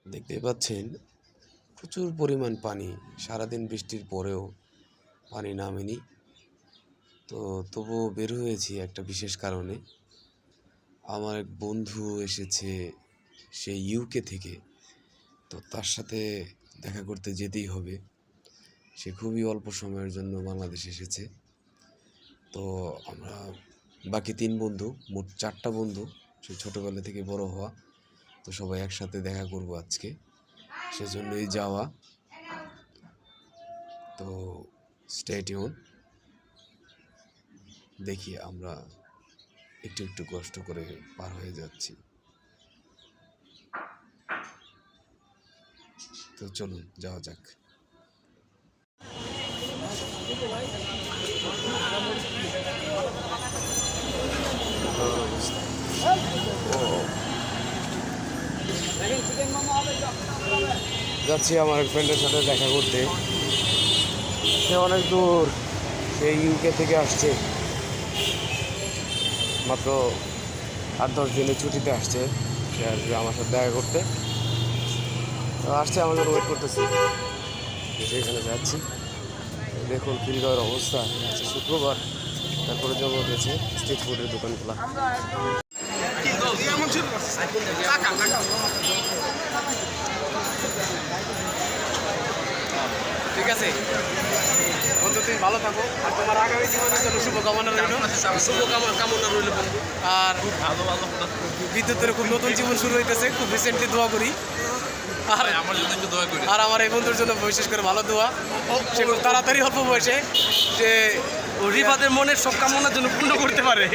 দেখতেই পাচ্ছেন প্রচুর পরিমাণ পানি। সারাদিন বৃষ্টির পরেও পানি নামেনি। তো তবুও বের হয়েছি একটা বিশেষ কারণে। আমার এক বন্ধু এসেছে সেই ইউকে থেকে। তো তার সাথে দেখা করতে যেতেই হবে। সে খুবই অল্প সময়ের জন্য বাংলাদেশে এসেছে। তো আমরা বাকি ৩ বন্ধু, মোট ৪টা বন্ধু, সেই ছোটোবেলা থেকে বড় হওয়া। তো সবাই একসাথে দেখা করব আজকে, সেজন্যই যাওয়া। তো স্টে টিউন। দেখি আমরা একটু একটু কষ্ট করে পার হয়ে যাচ্ছি। তো চলুন যাওয়া যাক। যাচ্ছি আমার এক ফ্রেন্ডের সাথে দেখা করতে। সে অনেক দূর, সেই ইউকে থেকে আসছে। মাত্র ৮-১০ দিনের ছুটিতে আসছে। সে আসবে আমার সাথে দেখা করতে। তো আসছে, আমাদের ওয়েট করতেছি। সেখানে যাচ্ছি। দেখুন ফিল্ডের অবস্থা। আজকে শুক্রবার, তারপরে জমা উঠেছে স্ট্রিট ফুডের দোকানগুলো। ঠিক আছে বন্ধু, তুমি ভালো থাকো। আর তোমার আগামী জীবনের জন্য শুভকামনা রইল। শুভকামনা রইল বন্ধু। আর বিদ্যুতের খুব নতুন জীবন শুরু হইতেছে, খুব রিসেন্টলি দোয়া করি। আর আমার জন্য একটু দোয়া করি। আর আমার এই বন্ধুর জন্য বিশেষ করে ভালো দোয়া। সে খুব তাড়াতাড়ি অল্প বয়সে যে রিফাতের মনের সব কামনার জন্য পূর্ণ করতে পারে।